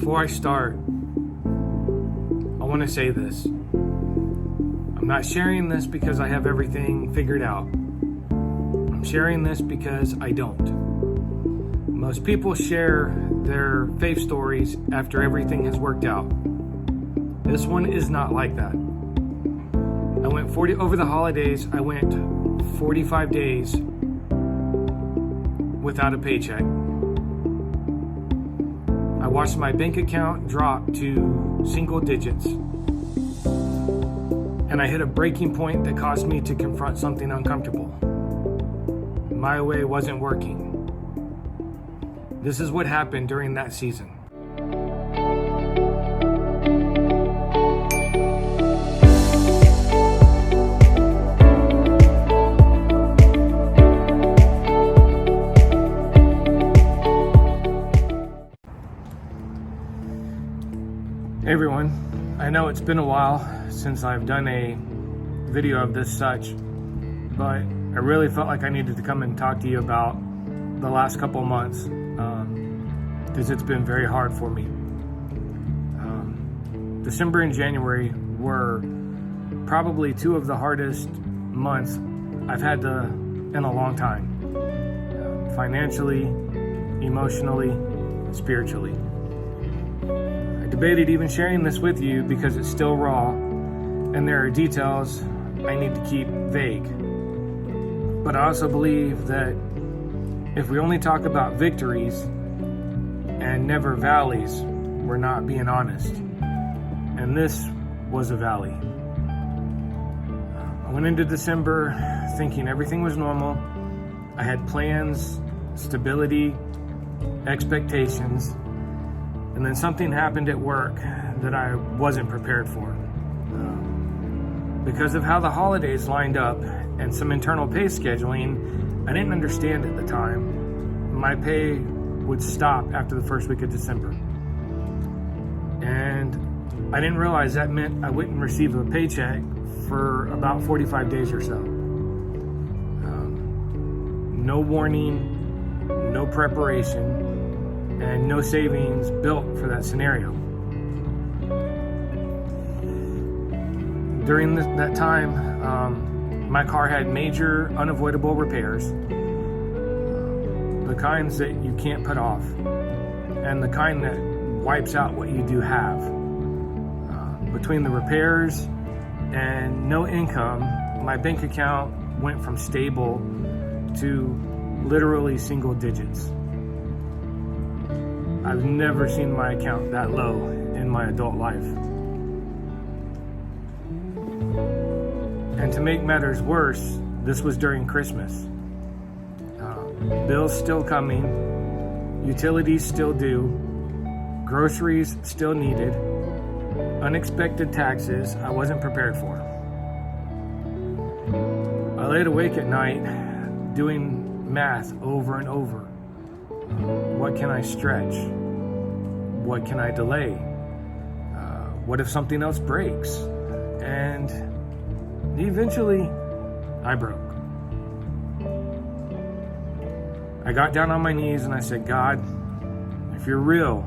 Before I start, I want to say this. I'm not sharing this because I have everything figured out. I'm sharing this because I don't. Most people share their faith stories after everything has worked out. This one is not like that. Over the holidays, I went 45 days without a paycheck. I watched my bank account drop to single digits. And I hit a breaking point that caused me to confront something uncomfortable. My way wasn't working. This is what happened during that season. Hey everyone, I know it's been a while since I've done a video of this such, but I really felt like I needed to come and talk to you about the last couple months, because it's been very hard for me. December and January were probably two of the hardest months I've had in a long time, financially, emotionally, spiritually. I debated even sharing this with you because it's still raw and there are details I need to keep vague. But I also believe that if we only talk about victories and never valleys, we're not being honest. And this was a valley. I went into December thinking everything was normal. I had plans, stability, expectations, and then something happened at work that I wasn't prepared for. Because of how the holidays lined up and some internal pay scheduling, I didn't understand at the time. My pay would stop after the first week of December. And I didn't realize that meant I wouldn't receive a paycheck for about 45 days or so. No warning, no preparation, and no savings built for that scenario. During that time, my car had major unavoidable repairs, the kinds that you can't put off, and the kind that wipes out what you do have. Between the repairs and no income, my bank account went from stable to literally single digits. I've never seen my account that low in my adult life. And to make matters worse, this was during Christmas. Bills still coming, utilities still due, groceries still needed, unexpected taxes I wasn't prepared for. I laid awake at night doing math over and over. What can I stretch? What can I delay? What if something else breaks? And eventually, I broke. I got down on my knees and I said, God, if you're real,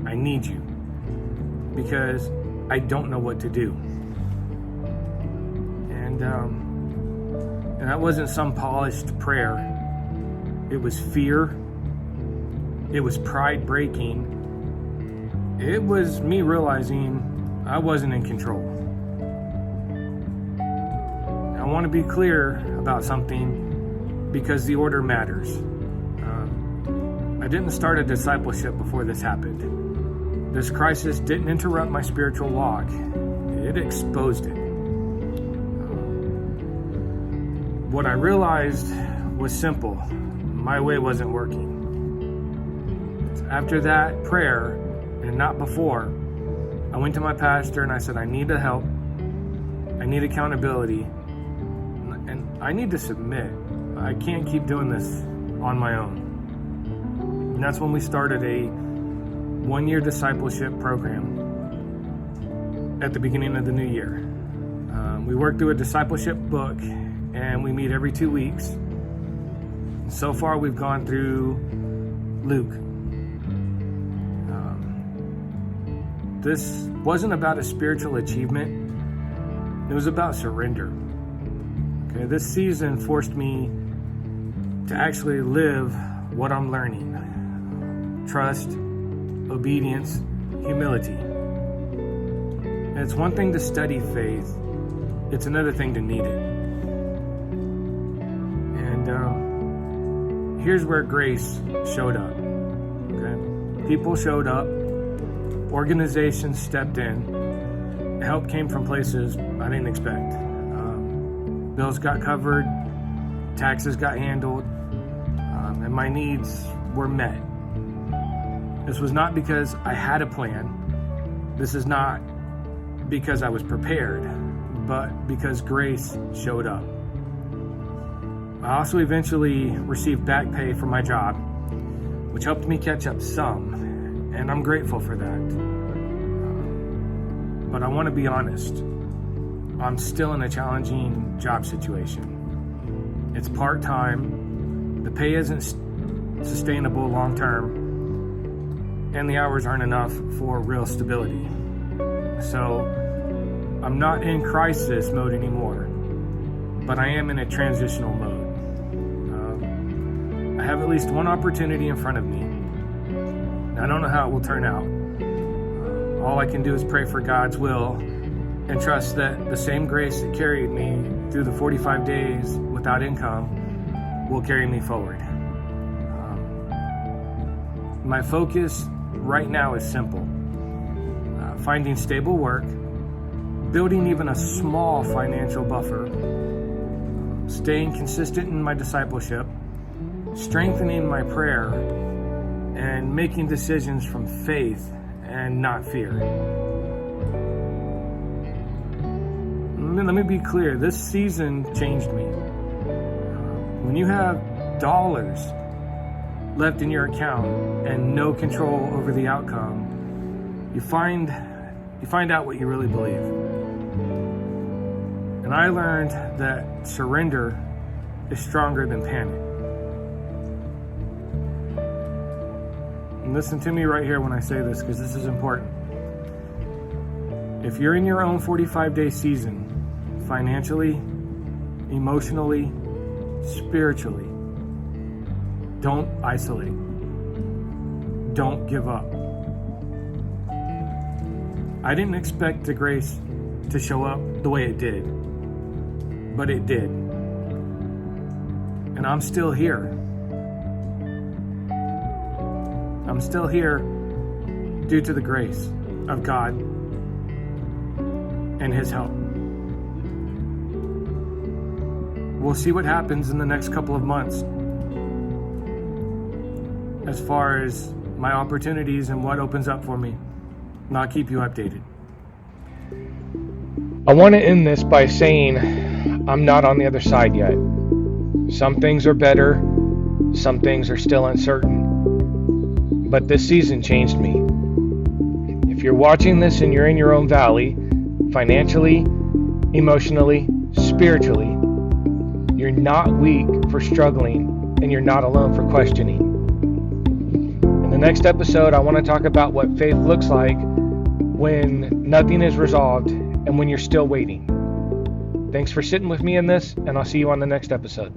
I need you, because I don't know what to do. And that wasn't some polished prayer. It was fear. It was pride breaking. It was me realizing I wasn't in control. I want to be clear about something because the order matters. I didn't start a discipleship before this happened. This crisis didn't interrupt my spiritual walk. It exposed it. What I realized was simple. My way wasn't working. After that prayer, and not before, I went to my pastor and I said, I need the help. I need accountability. And I need to submit. I can't keep doing this on my own. And that's when we started a one-year discipleship program at the beginning of the new year. We worked through a discipleship book and we meet every 2 weeks. So far we've gone through Luke. this wasn't about a spiritual achievement. It was about surrender. Okay, this season forced me to actually live what I'm learning. Trust, obedience, humility. And it's one thing to study faith. It's another thing to need it. And here's where grace showed up. Okay? People showed up. Organizations stepped in. Help came from places I didn't expect. Bills got covered. Taxes got handled. And my needs were met. This was not because I had a plan. This is not because I was prepared, but because grace showed up. I also eventually received back pay for my job, which helped me catch up some, and I'm grateful for that. But I want to be honest, I'm still in a challenging job situation. It's part-time, the pay isn't sustainable long-term, and the hours aren't enough for real stability. So I'm not in crisis mode anymore, but I am in a transitional mode. I have at least one opportunity in front of me. I don't know how it will turn out. All I can do is pray for God's will and trust that the same grace that carried me through the 45 days without income will carry me forward. My focus right now is simple. Finding stable work, building even a small financial buffer, staying consistent in my discipleship, strengthening my prayer, and making decisions from faith and not fear. Let me be clear, this season changed me. When you have dollars left in your account and no control over the outcome, you find out what you really believe. And I learned that surrender is stronger than panic. And listen to me right here when I say this, because this is important. If you're in your own 45-day season, financially, emotionally, spiritually, don't isolate. Don't give up. I didn't expect the grace to show up the way it did, but it did. And I'm still here. I'm still here due to the grace of God and His help. We'll see what happens in the next couple of months as far as my opportunities and what opens up for me. And I'll keep you updated. I want to end this by saying I'm not on the other side yet. Some things are better, some things are still uncertain. But this season changed me. If you're watching this and you're in your own valley, financially, emotionally, spiritually, you're not weak for struggling and you're not alone for questioning. In the next episode, I want to talk about what faith looks like when nothing is resolved and when you're still waiting. Thanks for sitting with me in this, and I'll see you on the next episode.